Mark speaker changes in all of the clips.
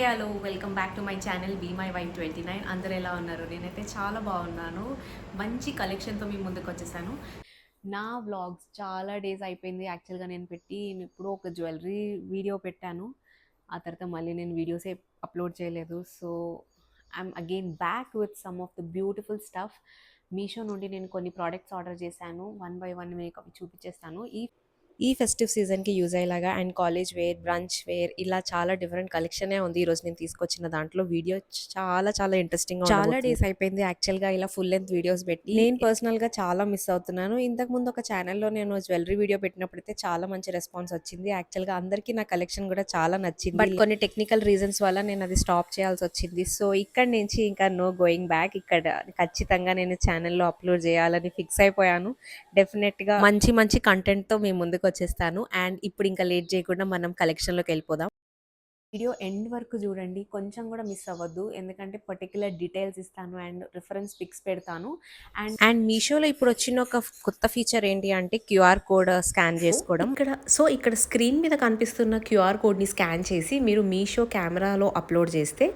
Speaker 1: Hello welcome back to my channel be my wife 29. అందరు ఎలా ఉన్నారు? నేనైతే చాలా బాగున్నాను. మంచి కలెక్షన్తో మీ ముందుకు వచ్చేసాను. నా వ్లాగ్స్ చాలా డేస్ అయిపోయింది యాక్చువల్గా నేను పెట్టి. నేను ఇప్పుడు ఒక జ్యువెలరీ వీడియో పెట్టాను, ఆ తర్వాత మళ్ళీ నేను వీడియోసే అప్లోడ్ చేయలేదు. So I'm again back with some of the beautiful stuff. Meesho నుండి నేను కొన్ని ప్రోడక్ట్స్ ఆర్డర్ చేశాను. వన్ బై వన్ మీకు అవి చూపించేస్తాను. ఈ ఫెస్టివ్ సీజన్కి యూజ్ అయ్యేలాగా and college wear, brunch wear, ఇలా చాలా డిఫరెంట్ కలెక్షనే ఉంది ఈరోజు నేను తీసుకొచ్చిన దాంట్లో. వీడియో చాలా చాలా ఇంట్రెస్టింగ్గా చాలా డేస్ అయిపోయింది యాక్చువల్గా ఇలా ఫుల్ లెంత్ వీడియోస్ పెట్టి. నేను పర్సనల్గా చాలా మిస్ అవుతున్నాను. ఇంతకుముందు ఒక ఛానల్లో నేను జ్యువెలరీ వీడియో పెట్టినప్పుడైతే చాలా మంచి రెస్పాన్స్ వచ్చింది. యాక్చువల్గా అందరికీ నా కలెక్షన్ కూడా చాలా నచ్చింది. బట్ కొన్ని టెక్నికల్ రీజన్స్ వల్ల నేను అది స్టాప్ చేయాల్సి వచ్చింది. సో ఇక్కడ నుంచి ఇంకా నో గోయింగ్ బ్యాక్. ఇక్కడ ఖచ్చితంగా నేను ఛానల్లో అప్లోడ్ చేయాలని ఫిక్స్ అయిపోయాను. డెఫినెట్గా మంచి మంచి కంటెంట్తో మీ ముందుకు వచ్చేస్తాను. అండ్ ఇప్పుడు ఇంకా లేట్ చేయకుండా మనం కలెక్షన్లోకి వెళ్ళిపోదాం. వీడియో ఎండ్ వరకు చూడండి, కొంచెం కూడా మిస్ అవ్వద్దు, ఎందుకంటే పర్టికులర్ డీటెయిల్స్ ఇస్తాను అండ్ రిఫరెన్స్ పిక్స్ పెడతాను. అండ్ మీషోలో ఇప్పుడు వచ్చిన ఒక కొత్త ఫీచర్ ఏంటి అంటే క్యూఆర్ కోడ్ స్కాన్ చేసుకోవడం. ఇక్కడ స్క్రీన్ మీద కనిపిస్తున్న క్యూఆర్ కోడ్ని స్కాన్ చేసి మీరు మీషో కెమెరాలో అప్లోడ్ చేస్తే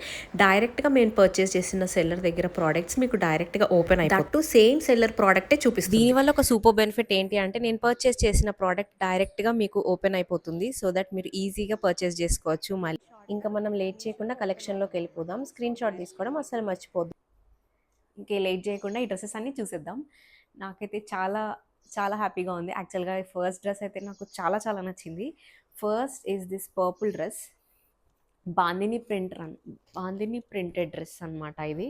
Speaker 1: డైరెక్ట్గా మేము పర్చేస్ చేసిన సెల్లర్ దగ్గర ప్రోడక్ట్స్ మీకు డైరెక్ట్గా ఓపెన్ అయిపోతూ సేమ్ సెల్లర్ ప్రోడక్టే చూపిస్తుంది. దీనివల్ల ఒక సూపర్ బెనిఫిట్ ఏంటి అంటే నేను పర్చేస్ చేసిన ప్రోడక్ట్ డైరెక్ట్గా మీకు ఓపెన్ అయిపోతుంది. సో దట్ మీరు ఈజీగా పర్చేస్ చేసుకోవచ్చు. మళ్ళీ ఇంకా మనం లేట్ చేయకుండా కలెక్షన్లోకి వెళ్ళిపోదాం. స్క్రీన్ షాట్ తీసుకోవడం అసలు మర్చిపోద్దు. ఇంకే లేట్ చేయకుండా ఈ డ్రెస్సెస్ అన్నీ చూసేద్దాం. నాకైతే చాలా చాలా హ్యాపీగా ఉంది యాక్చువల్గా. ఫస్ట్ డ్రెస్ అయితే నాకు చాలా చాలా నచ్చింది. First is this purple dress, bandhani printed dress అనమాట. ఇది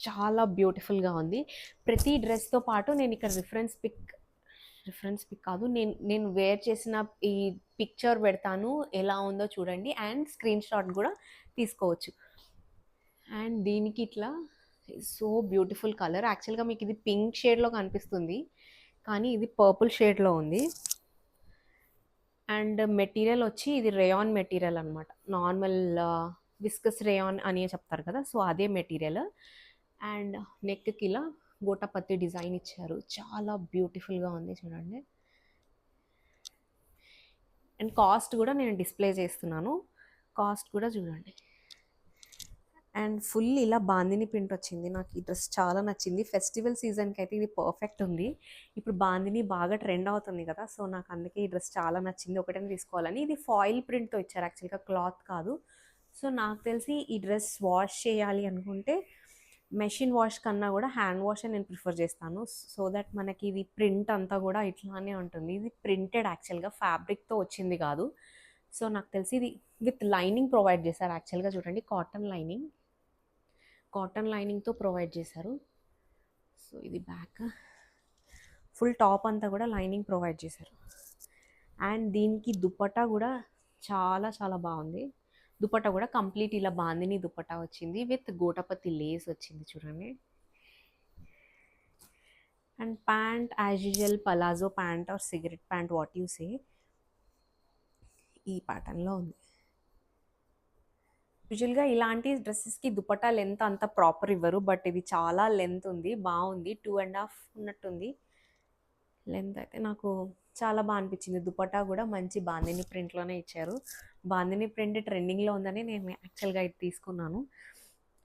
Speaker 1: చాలా బ్యూటిఫుల్గా ఉంది. ప్రతి డ్రెస్తో పాటు నేను ఇక్కడ రిఫరెన్స్ పిక్ కాదు, నేను వేర్ చేసిన ఈ పిక్చర్ పెడతాను, ఎలా ఉందో చూడండి అండ్ స్క్రీన్ షాట్ కూడా తీసుకోవచ్చు. అండ్ దీనికి ఇట్లా సో బ్యూటిఫుల్ కలర్. యాక్చువల్గా మీకు ఇది పింక్ షేడ్లో కనిపిస్తుంది, కానీ ఇది పర్పుల్ షేడ్లో ఉంది. అండ్ మెటీరియల్ వచ్చి ఇది రేయాన్ మెటీరియల్ అనమాట. నార్మల్ విస్కస్ రేయాన్ అని చెప్తారు కదా, సో అదే మెటీరియల్. అండ్ నెక్కి ఇలా గోటపత్తి డిజైన్ ఇచ్చారు, చాలా బ్యూటిఫుల్గా ఉంది చూడండి. అండ్ కాస్ట్ కూడా నేను డిస్ప్లే చేస్తున్నాను, కాస్ట్ కూడా చూడండి. అండ్ ఫుల్ ఇలా బాందిని ప్రింట్ వచ్చింది. నాకు ఈ డ్రెస్ చాలా నచ్చింది. ఫెస్టివల్ సీజన్కి అయితే ఇది పర్ఫెక్ట్ ఉంది. ఇప్పుడు బాందిని బాగా ట్రెండ్ అవుతుంది కదా, సో నాకు అందుకే ఈ డ్రెస్ చాలా నచ్చింది. ఒకటైనా తీసుకోవాలని. ఇది ఫాయిల్ ప్రింట్తో ఇచ్చారు యాక్చువల్గా, క్లాత్ కాదు. సో నాకు తెలిసి ఈ డ్రెస్ వాష్ చేయాలి అనుకుంటే మెషిన్ వాష్ కన్నా కూడా హ్యాండ్ వాషే నేను ప్రిఫర్ చేస్తాను. సో దట్ మనకి ఇది ప్రింట్ అంతా కూడా ఇట్లానే ఉంటుంది. ఇది ప్రింటెడ్ యాక్చువల్గా, ఫ్యాబ్రిక్తో వచ్చింది కాదు. సో నాకు తెలిసి ఇది విత్ లైనింగ్ ప్రొవైడ్ చేశారు యాక్చువల్గా. చూడండి, కాటన్ లైనింగ్తో ప్రొవైడ్ చేశారు. సో ఇది బ్యాక్, ఫుల్ టాప్ అంతా కూడా లైనింగ్ ప్రొవైడ్ చేశారు. అండ్ దీనికి దుపట్టా కూడా చాలా చాలా బాగుంది. దుపట్టా కూడా కంప్లీట్ ఇలా బాందిని దుపట్టా వచ్చింది విత్ గోటపత్తి లేస్ వచ్చింది చూడండి. And pant as usual palazzo pant or cigarette pant, what you say, ఈ ప్యాటర్న్లో ఉంది. యూజువల్గా ఇలాంటి డ్రెస్సెస్కి దుపట్టా లెంత్ అంత ప్రాపర్ ఇవ్వరు, బట్ ఇది చాలా లెంత్ ఉంది, బాగుంది. 2.5 ఉన్నట్టుంది లెంత్. అయితే నాకు చాలా బాగా అనిపించింది. దుపట్టా కూడా మంచి బాందిని ప్రింట్లోనే ఇచ్చారు. బాందిని ప్రింట్ ట్రెండింగ్లో ఉందని నేను యాక్చువల్గా ఇది తీసుకున్నాను.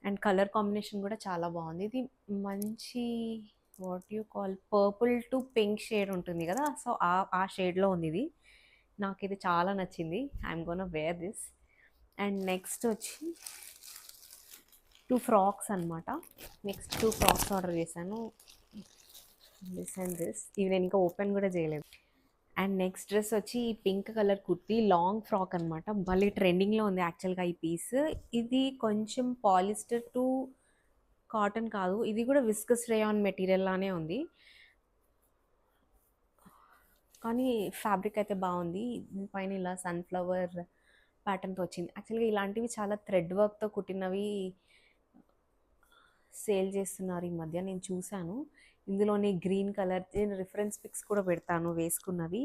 Speaker 1: అండ్ కలర్ కాంబినేషన్ కూడా చాలా బాగుంది. ఇది మంచి what you call purple to pink shade ఉంటుంది కదా, సో ఆ షేడ్లో ఉంది ఇది. నాకు ఇది చాలా నచ్చింది. I'm gonna wear this. And next వచ్చి 2 ఫ్రాక్స్ అనమాట. నెక్స్ట్ 2 ఫ్రాక్స్ ఆర్డర్ చేశాను. దిస్ అండ్ దిస్, ఇవి నేను ఇంకా ఓపెన్ కూడా చేయలేదు. అండ్ నెక్స్ట్ డ్రెస్ వచ్చి pink colour kurti, long frock అనమాట. మళ్ళీ ట్రెండింగ్లో ఉంది యాక్చువల్గా ఈ పీస్. ఇది కొంచెం పాలిస్టర్ టు కాటన్ కాదు, ఇది కూడా విస్కస్ రేయాన్ మెటీరియల్ లానే ఉంది, కానీ ఫ్యాబ్రిక్ అయితే బాగుంది. పైన ఇలా సన్ఫ్లవర్ ప్యాటర్న్తో వచ్చింది. యాక్చువల్గా ఇలాంటివి చాలా థ్రెడ్ వర్క్తో కుట్టినవి సేల్ చేస్తున్నారు ఈ మధ్య, నేను చూశాను. ఇందులోని గ్రీన్ కలర్, నేను రిఫరెన్స్ పిక్స్ కూడా పెడతాను వేసుకున్నవి.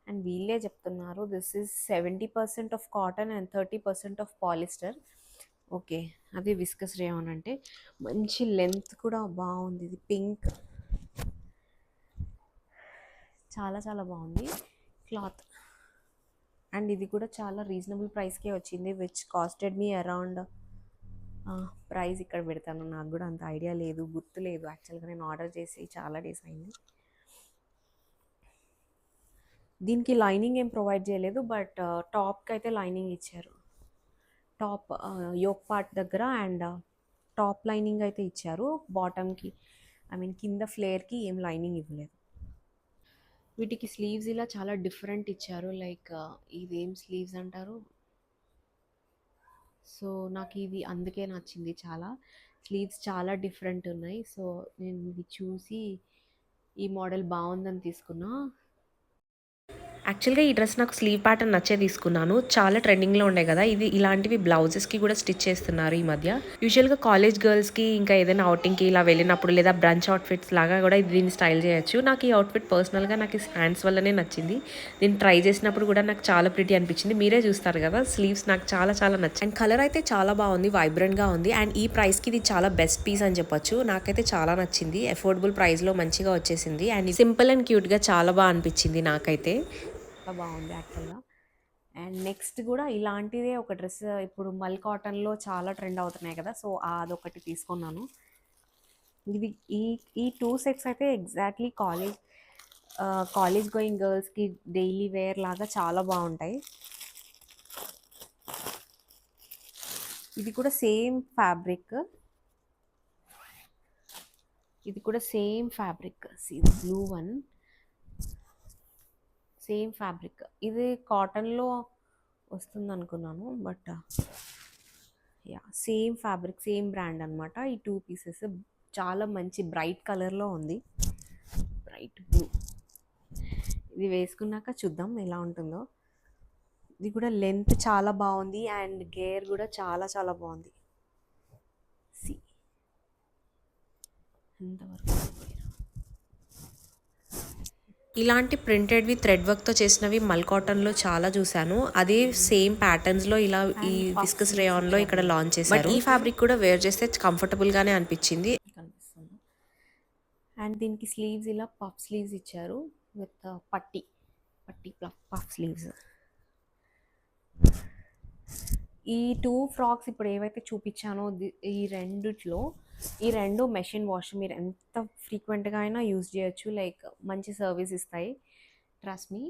Speaker 1: అండ్ వీళ్ళే చెప్తున్నారు this is 70% of cotton and 30% of polyester. Okay, అది విస్కస్ రేయాన్ అంటే. మంచి లెంత్ కూడా బాగుంది. ఇది పింక్, చాలా చాలా బాగుంది క్లాత్. అండ్ ఇది కూడా చాలా రీజనబుల్ ప్రైస్కే వచ్చింది, which costed me around price ఇక్కడ పెడతాను, నాకు కూడా అంత ఐడియా లేదు, గుర్తు లేదు యాక్చువల్గా, నేను ఆర్డర్ చేసి చాలా డేస్ అయింది. దీనికి లైనింగ్ ఏం ప్రొవైడ్ చేయలేదు, బట్ టాప్కి అయితే లైనింగ్ ఇచ్చారు. టాప్ యోక్ పార్ట్ దగ్గర అండ్ టాప్ లైనింగ్ అయితే ఇచ్చారు. బాటమ్కి ఐ మీన్ కింద ఫ్లేర్కి ఏం లైనింగ్ ఇవ్వలేదు. వీటికి స్లీవ్స్ ఇలా చాలా డిఫరెంట్ ఇచ్చారు, లైక్ ఇవేం స్లీవ్స్ అంటారు. సో నాకు ఇది అందుకే నచ్చింది చాలా, స్లీవ్స్ చాలా డిఫరెంట్ ఉన్నాయి. సో నేను ఇది చూసి ఈ మోడల్ బాగుందని తీసుకున్నా. యాక్చువల్గా ఈ డ్రెస్ నాకు స్లీవ్ ప్యాటర్న్ నచ్చే తీసుకున్నాను, చాలా ట్రెండింగ్లో ఉండే కదా ఇది, ఇలాంటివి బ్లౌజెస్కి కూడా స్టిచ్ చేస్తున్నారు ఈ మధ్య. యూజువల్గా కాలేజ్ గర్ల్స్కి ఇంకా ఏదైనా అవుటింగ్కి ఇలా వెళ్ళినప్పుడు లేదా బ్రంచ్ అవుట్ఫిట్స్ లాగా కూడా దీన్ని స్టైల్ చేయొచ్చు. నాకు ఈ అవుట్ఫిట్ పర్సనల్గా నాకు ఈ హ్యాండ్స్ వల్లనే నచ్చింది, నేను ట్రై చేసినప్పుడు కూడా నాకు చాలా ప్రిటీ అనిపించింది. మీరే చూస్తారు కదా, స్లీవ్స్ నాకు చాలా చాలా నచ్చింది. అండ్ కలర్ అయితే చాలా బాగుంది, వైబ్రెంట్గా ఉంది. అండ్ ఈ ప్రైస్కి ఇది చాలా బెస్ట్ పీస్ అని చెప్పొచ్చు, నాకైతే చాలా నచ్చింది. అఫోర్డబుల్ ప్రైస్లో మంచిగా వచ్చేసింది అండ్ సింపుల్ అండ్ క్యూట్గా చాలా బాగా అనిపించింది నాకైతే, చాలా బాగుంది యాక్చువల్గా. అండ్ నెక్స్ట్ కూడా ఇలాంటిదే ఒక డ్రెస్ ఇప్పుడు మల్ కాటన్లో చాలా ట్రెండ్ అవుతున్నాయి కదా, సో అదొకటి తీసుకున్నాను. ఇది ఈ ఈ 2 సెట్స్ అయితే ఎగ్జాక్ట్లీ కాలేజ్ గోయింగ్ గర్ల్స్కి డైలీ వేర్ లాగా చాలా బాగుంటాయి. ఇది కూడా సేమ్ ఫ్యాబ్రిక్, ఇది కూడా same fabric, blue one, same fabric. ఇది కాటన్లో వస్తుంది అనుకున్నాను, but ya same fabric, same brand అనమాట. ఈ 2 పీసెస్ చాలా మంచి బ్రైట్ కలర్లో ఉంది, బ్రైట్ బ్లూ. ఇది వేసుకున్నాక చూద్దాం ఎలా ఉంటుందో. ఇది కూడా లెంత్ చాలా బాగుంది అండ్ గేర్ కూడా చాలా చాలా బాగుంది. సి ఎంతవరకు ఇలాంటి ప్రింటెడ్వి థ్రెడ్ వర్క్తో చేసినవి మల్ కాటన్లో చాలా చూశాను, అదే సేమ్ ప్యాటర్న్స్లో ఇలా ఈ విస్కస్ రేయాన్లో ఇక్కడ లాంచ్ చేశారు. ఈ ఫ్యాబ్రిక్ కూడా వేర్ చేస్తే కంఫర్టబుల్గానే అనిపించింది. కనిపిస్తుంది. అండ్ దీనికి స్లీవ్స్ ఇలా పఫ్ స్లీవ్స్ ఇచ్చారు విత్ పట్టి పఫ్ స్లీవ్స్. ఈ 2 ఫ్రాక్స్ ఇప్పుడు ఏవైతే చూపించానో ఈ రెండిట్లో, ఈ రెండు మెషిన్ వాష్, మీరు ఎంత ఫ్రీక్వెంట్గా అయినా యూజ్ చేయొచ్చు, లైక్ మంచి సర్వీస్ ఇస్తాయి, ట్రస్ట్ మీ.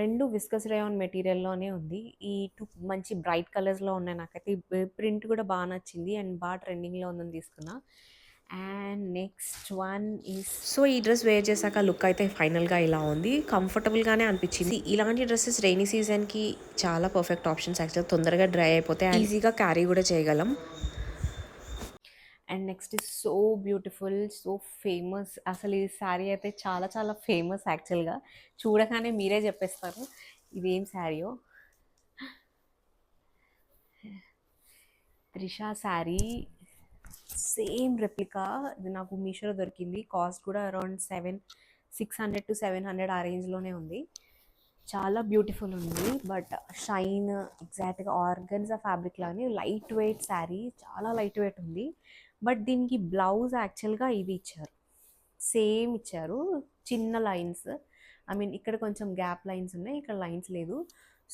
Speaker 1: రెండు విస్కస్ రేయాన్ మెటీరియల్లోనే ఉంది. ఈ 2 మంచి బ్రైట్ కలర్స్లో ఉన్నాయి, నాకైతే ప్రింట్ కూడా బాగా నచ్చింది అండ్ బాగా ట్రెండింగ్లో ఉందని తీసుకున్నా. And next one is, so ఈ డ్రెస్ వేర్ చేశాక లుక్ అయితే ఫైనల్గా ఇలా ఉంది, కంఫర్టబుల్గానే అనిపించింది. ఇలాంటి డ్రెస్సెస్ రైనీ సీజన్కి చాలా పర్ఫెక్ట్ ఆప్షన్స్, యాక్చువల్గా తొందరగా డ్రై అయిపోతే ఈజీగా క్యారీ కూడా చేయగలం. And next is so beautiful, so famous, అసలు ఈ శారీ అయితే చాలా చాలా ఫేమస్ యాక్చువల్గా, చూడగానే మీరే చెప్పేస్తారు ఇదేం శారీయో. త్రిషా శారీ, సేమ్ రెప్లికా, ఇది నాకు మీషోలో దొరికింది, కాస్ట్ కూడా అరౌండ్ 600 to 700 ఆ రేంజ్లోనే ఉంది. చాలా బ్యూటిఫుల్ ఉంది, బట్ షైన్ ఎగ్జాక్ట్గా ఆర్గన్జా ఫ్యాబ్రిక్ లానే లైట్ వెయిట్ శారీ, చాలా లైట్ వెయిట్ ఉంది. బట్ దీనికి బ్లౌజ్ యాక్చువల్గా ఇది ఇచ్చారు, సేమ్ ఇచ్చారు, చిన్న లైన్స్, ఐ మీన్ ఇక్కడ కొంచెం గ్యాప్ లైన్స్ ఉన్నాయి, ఇక్కడ లైన్స్ లేదు.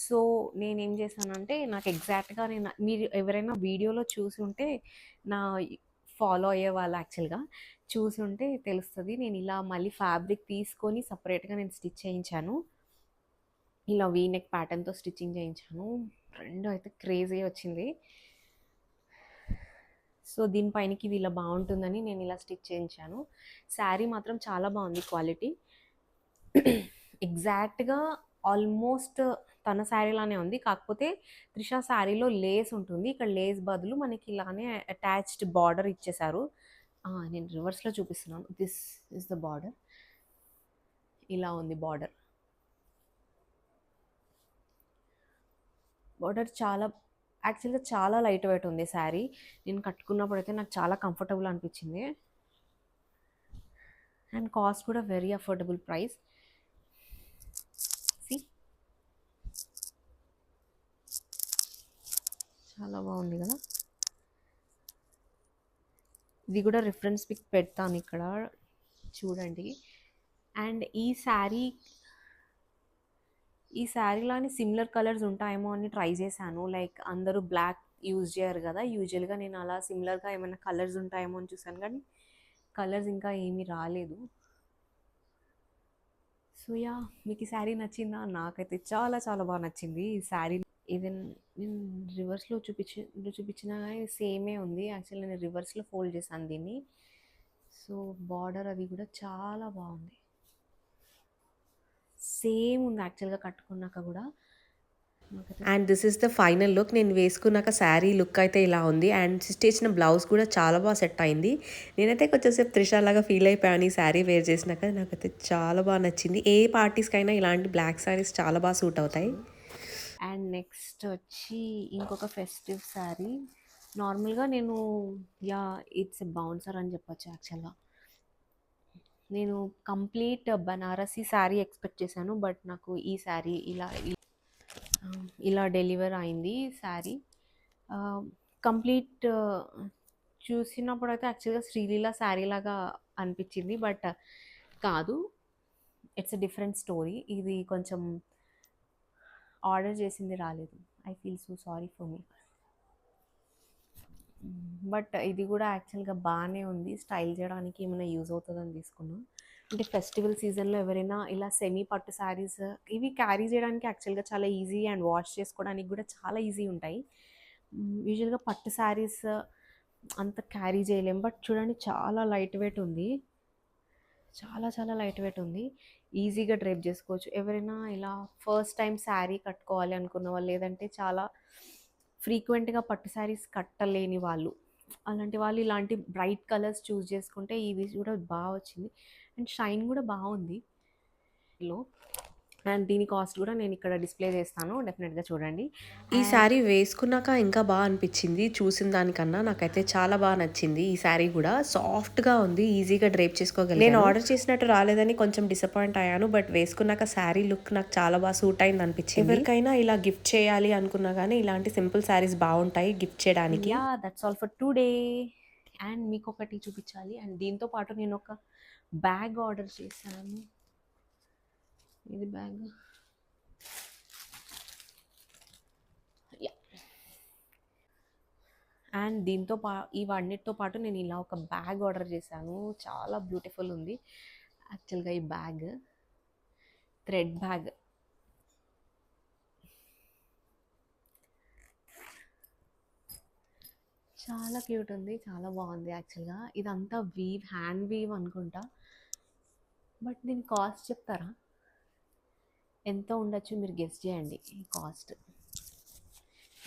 Speaker 1: సో నేనేం చేశానంటే, నాకు ఎగ్జాక్ట్గా మీరు ఎవరైనా వీడియోలో చూసి ఉంటే, నా ఫాలో అయ్యే వాళ్ళు యాక్చువల్గా చూసి ఉంటే తెలుస్తుంది, నేను ఇలా మళ్ళీ ఫ్యాబ్రిక్ తీసుకొని సపరేట్గా నేను స్టిచ్ చేయించాను, ఇలా వీనెక్ ప్యాటర్న్తో స్టిచ్చింగ్ చేయించాను. రెండు అయితే క్రేజీ వచ్చింది. సో దీనిపైనకి ఇది ఇలా బాగుంటుందని నేను ఇలా స్టిచ్ చేయించాను. శారీ మాత్రం చాలా బాగుంది, క్వాలిటీ ఎగ్జాక్ట్గా ఆల్మోస్ట్ తన శారీలానే ఉంది, కాకపోతే త్రిషా శారీలో లేస్ ఉంటుంది, ఇక్కడ లేస్ బదులు మనకి ఇలానే అటాచ్డ్ బార్డర్ ఇచ్చేసారు. నేను రివర్స్లో చూపిస్తున్నాను, దిస్ ఇస్ ద బార్డర్, ఇలా ఉంది బార్డర్. బార్డర్ చాలా యాక్చువల్గా చాలా లైట్ వెయిట్ ఉంది శారీ, నేను కట్టుకున్నప్పుడు అయితే నాకు చాలా కంఫర్టబుల్ అనిపించింది అండ్ కాస్ట్ కూడా వెరీ అఫోర్డబుల్ ప్రైస్. సి చాలా బాగుంది కదా, ఇది కూడా రిఫరెన్స్ పిక్ పెడతాను ఇక్కడ చూడండి. అండ్ ఈ ఈ శారీలోని సిమిలర్ కలర్స్ ఉంటాయేమో అని ట్రై చేశాను. లైక్ అందరూ బ్లాక్ యూజ్ చేయరు కదా! యూజువల్‌గా నేను అలా సిమిలర్‌గా ఏమైనా కలర్స్ ఉంటాయేమో అని చూసాను కానీ, కలర్స్ ఇంకా ఏమీ రాలేదు. So yeah! మీకు ఈ శారీ నచ్చిందా? నాకైతే చాలా చాలా బాగా నచ్చింది ఈ శారీ. ఈవెన్ నేను రివర్స్‌లో చూపించినా గానీ సేమే ఉంది. యాక్చువల్లీ నేను రివర్స్‌లో ఫోల్డ్ చేశాను దీన్ని. సో బార్డర్ అది కూడా చాలా బాగుంది. సేమ్ ఉంది యాక్చువల్‌గా కట్టుకున్నాక కూడా. And this is the final look. నేను వేసుకున్నాక శారీ లుక్ అయితే ఇలా ఉంది. అండ్ స్టిచ్ చేసిన బ్లౌజ్ కూడా చాలా బాగా సెట్ అయింది. నేనైతే కొంచెంసేపు త్రిషలాగా ఫీల్ అయిపోయాను ఈ శారీ వేర్ చేసినాక. నాకైతే చాలా బాగా నచ్చింది. ఏ పార్టీస్కైనా ఇలాంటి బ్లాక్ శారీస్ చాలా బాగా సూట్ అవుతాయి. అండ్ నెక్స్ట్ వచ్చి ఇంకొక ఫెస్టివ్ శారీ. నార్మల్గా నేను ఇట్స్ ఎ బౌన్సర్ అని చెప్పొచ్చు యాక్చువల్గా. నేను కంప్లీట్ బనారసి శారీ ఎక్స్పెక్ట్ చేశాను. బట్ నాకు ఈ శారీ ఇలా డెలివర్ అయింది శారీ. కంప్లీట్ చూసినప్పుడైతే యాక్చువల్గా శ్రీలీల శారీ లాగా అనిపించింది. బట్ కాదు, ఇట్స్ ఎ డిఫరెంట్ స్టోరీ. ఇది కొంచెం ఆర్డర్ చేసింది రాలేదు. I feel so sorry for me. But ఇది కూడా యాక్చువల్గా బాగానే ఉంది. స్టైల్ చేయడానికి ఏమైనా యూజ్ అవుతుందని తీసుకున్నాం. అంటే ఫెస్టివల్ సీజన్లో ఎవరైనా ఇలా సెమీ పట్టు శారీస్ ఇవి క్యారీ చేయడానికి యాక్చువల్గా చాలా ఈజీ అండ్ వాష్ చేసుకోవడానికి కూడా చాలా ఈజీ ఉంటాయి. యూజువల్గా పట్టు శారీస్ అంత క్యారీ చేయలేం. బట్ చూడండి చాలా లైట్ వెయిట్ ఉంది. చాలా చాలా లైట్ వెయిట్ ఉంది. ఈజీగా డ్రైప్ చేసుకోవచ్చు. ఎవరైనా ఇలా ఫస్ట్ టైం శారీ కట్టుకోవాలి అనుకున్న వాళ్ళు, లేదంటే చాలా ఫ్రీక్వెంట్గా పట్టు శారీస్ కట్టలేని వాళ్ళు, అలాంటి వాళ్ళు ఇలాంటి బ్రైట్ కలర్స్ చూస్ చేసుకుంటే ఇది కూడా బాగా వచ్చింది. అండ్ షైన్ కూడా బాగుంది లో. అండ్ దీని కాస్ట్ కూడా నేను ఇక్కడ డిస్ప్లే చేస్తాను, డెఫినెట్గా చూడండి. ఈ శారీ వేసుకున్నాక ఇంకా బాగా అనిపించింది చూసిన దానికన్నా. నాకైతే చాలా బాగా నచ్చింది. ఈ శారీ కూడా సాఫ్ట్గా ఉంది, ఈజీగా డ్రేప్ చేసుకోగలిగాను. నేను ఆర్డర్ చేసినట్టు రాలేదని కొంచెం డిసప్పాయింట్ అయ్యాను. బట్ వేసుకున్నాక శారీ లుక్ నాకు చాలా బాగా సూట్ అయింది అనిపించింది. ఎవరికైనా ఇలా గిఫ్ట్ చేయాలి అనుకున్నా కానీ ఇలాంటి సింపుల్ శారీస్ బాగుంటాయి గిఫ్ట్ చేయడానికి. That's all for today. And మీకు ఒకటి చూపించాలి. అండ్ దీంతో పాటు నేను ఒక బ్యాగ్ ఆర్డర్ చేశాను. ఇది బ్యాగ్. అండ్ ఇవన్నిటితో పాటు నేను ఇలా ఒక బ్యాగ్ ఆర్డర్ చేశాను. చాలా బ్యూటిఫుల్ ఉంది యాక్చువల్గా ఈ బ్యాగ్. Thread bag. చాలా క్యూట్ ఉంది, చాలా బాగుంది యాక్చువల్గా. ఇదంతా హ్యాండ్ వీవ్ అనుకుంటా. బట్ దీని కాస్ట్ చెప్తారా? ఎంత ఉండొచ్చు మీరు గెస్ చేయండి ఈ కాస్ట్.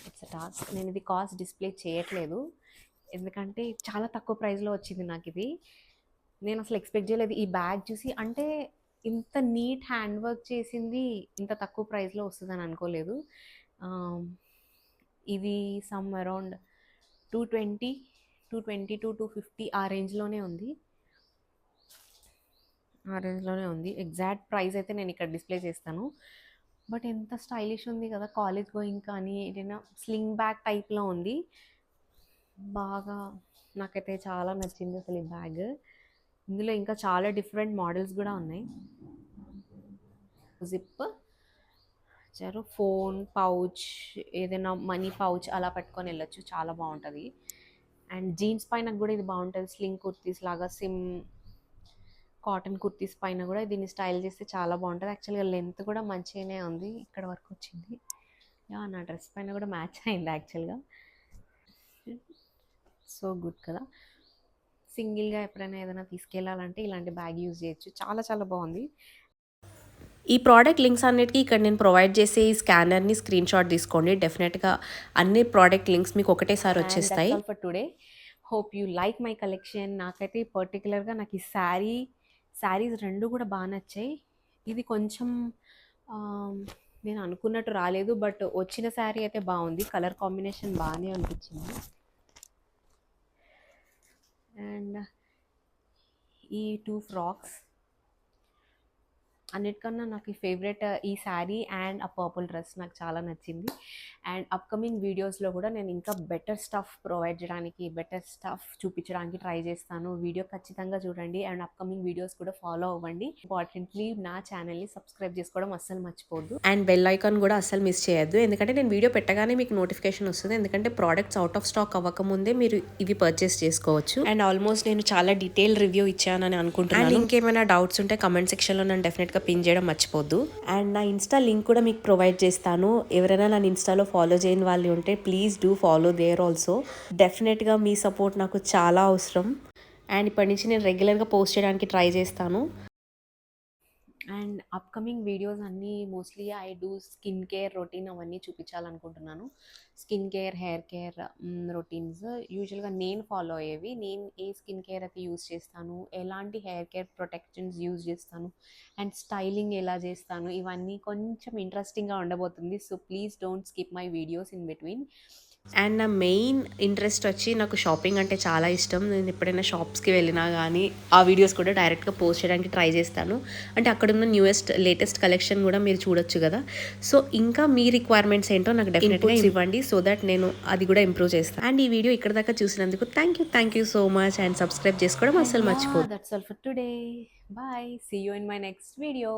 Speaker 1: It's a task. నేను ఇది కాస్ట్ డిస్ప్లే చేయట్లేదు ఎందుకంటే చాలా తక్కువ ప్రైస్లో వచ్చింది నాకు ఇది. నేను అసలు ఎక్స్పెక్ట్ చేయలేదు ఈ బ్యాగ్ చూసి. అంటే ఇంత నీట్ హ్యాండ్ వర్క్ చేసింది ఇంత తక్కువ ప్రైస్లో వస్తుందని అనుకోలేదు. ఇది సమ్ అరౌండ్ 220 టు 250 ఆ రేంజ్లోనే ఉంది. ఎగ్జాక్ట్ ప్రైస్ అయితే నేను ఇక్కడ డిస్ప్లే చేస్తాను. బట్ ఎంత స్టైలిష్ ఉంది కదా, కాలేజ్ గోయింగ్ కానీ ఏదైనా స్లింగ్ బ్యాగ్ టైప్లో ఉంది. బాగా నాకైతే చాలా నచ్చింది అసలు ఈ బ్యాగ్. ఇందులో ఇంకా చాలా డిఫరెంట్ మోడల్స్ కూడా ఉన్నాయి. జిప్ చారు, ఫోన్ పౌచ్, ఏదైనా మనీ పౌచ్ అలా పెట్టుకొని వెళ్ళొచ్చు, చాలా బాగుంటుంది. అండ్ జీన్స్ పైన కూడా ఇది బాగుంటుంది. స్లింగ్ కుర్తీస్ లాగా కాటన్ కుర్తీస్ పైన కూడా దీన్ని స్టైల్ చేస్తే చాలా బాగుంటుంది. యాక్చువల్గా లెంత్ కూడా మంచిగానే ఉంది, ఇక్కడ వరకు వచ్చింది. నా డ్రెస్ పైన కూడా మ్యాచ్ అయింది యాక్చువల్గా. సో గుడ్ కదా. సింగిల్గా ఎప్పుడైనా ఏదైనా తీసుకెళ్ళాలంటే ఇలాంటి బ్యాగ్ యూజ్ చేయొచ్చు. చాలా చాలా బాగుంది. ఈ ప్రోడక్ట్ లింక్స్ అన్నిటికీ ఇక్కడ నేను ప్రొవైడ్ చేసే ఈ స్కానర్ని స్క్రీన్ షాట్ తీసుకోండి. డెఫినెట్గా అన్ని ప్రోడక్ట్ లింక్స్ మీకు ఒకటేసారి వచ్చేస్తాయి. For today, hope you like my collection. నాకైతే పర్టికులర్గా నాకు ఈ శారీస్ రెండు కూడా బాగా నచ్చాయి. ఇది కొంచెం నేను అనుకున్నట్టు రాలేదు, బట్ వచ్చిన శారీ అయితే బాగుంది. కలర్ కాంబినేషన్ బాగానే అనిపించింది. అండ్ ఈ 2 ఫ్రాక్స్ అన్నిటికన్నా నాకు ఈ ఫేవరెట్ ఈ శారీ అండ్ ఆ పర్పుల్ డ్రెస్ నాకు చాలా నచ్చింది. అండ్ అప్కమింగ్ వీడియోస్లో కూడా నేను ఇంకా బెటర్ స్టఫ్ ప్రొవైడ్ చేయడానికి, బెటర్ స్టఫ్ చూపించడానికి ట్రై చేస్తాను. వీడియో ఖచ్చితంగా చూడండి అండ్ అప్కమింగ్ వీడియోస్ కూడా ఫాలో అవ్వండి. ఇంపార్టెంట్లీ నా ఛానల్ని సబ్స్క్రైబ్ చేసుకోవడం అస్సలు మర్చిపోద్దు అండ్ బెల్ ఐకాన్ కూడా అస్సలు మిస్ చేయొద్దు, ఎందుకంటే నేను వీడియో పెట్టగానే మీకు నోటిఫికేషన్ వస్తుంది. ఎందుకంటే ప్రోడక్ట్స్ అవుట్ ఆఫ్ స్టాక్ అవ్వకముందే మీరు ఇవి పర్చేస్ చేసుకోవచ్చు. అండ్ ఆల్మోస్ట్ నేను చాలా డీటెయిల్ రివ్యూ ఇచ్చానని అనుకుంటున్నాను. అండ్ ఇంకేమైనా డౌట్స్ ఉంటే కమెంట్ సెక్షన్లో నన్ను డెఫినెట్గా పిన్ చేయడం మర్చిపోద్దు. అండ్ నా ఇన్స్టా లింక్ కూడా మీకు ప్రొవైడ్ చేస్తాను. ఎవరైనా నన్ను ఇన్స్టాలో ఫాలో చేయని వాళ్ళు ఉంటే please do follow there also. డెఫినెట్గా మీ సపోర్ట్ నాకు చాలా అవసరం. అండ్ ఇప్పటి నుంచి నేను రెగ్యులర్గా పోస్ట్ చేయడానికి ట్రై చేస్తాను. అండ్ అప్కమింగ్ వీడియోస్ అన్నీ mostly I do skin care routine అవన్నీ చూపించాలనుకుంటున్నాను. Skin care, hair care routines యూజువల్గా నేను ఫాలో అయ్యేవి. నేను ఏ స్కిన్ కేర్ అయితే యూజ్ చేస్తాను, ఎలాంటి హెయిర్ కేర్ ప్రొటెక్షన్స్ యూజ్ చేస్తాను అండ్ స్టైలింగ్ ఎలా చేస్తాను, ఇవన్నీ కొంచెం ఇంట్రెస్టింగ్గా ఉండబోతుంది. So please don't skip my videos in between. And నా మెయిన్ ఇంట్రెస్ట్ వచ్చి నాకు షాపింగ్ అంటే చాలా ఇష్టం. నేను ఎప్పుడైనా షాప్స్కి వెళ్ళినా కానీ ఆ వీడియోస్ కూడా డైరెక్ట్గా పోస్ట్ చేయడానికి ట్రై చేస్తాను. అంటే అక్కడున్న లేటెస్ట్ కలెక్షన్ కూడా మీరు చూడొచ్చు కదా. సో ఇంకా మీ రిక్వైర్మెంట్స్ ఏంటో నాకు డెఫినెట్గా ఇవ్వండి, సో దట్ నేను అది కూడా ఇంప్రూవ్ చేస్తాను. అండ్ ఈ వీడియో ఇక్కడ దాకా చూసినందుకు thank you so much. And subscribe చేసుకోవడం అసలు మర్చిపోదు. That's all for today. Bye, see you in my next video.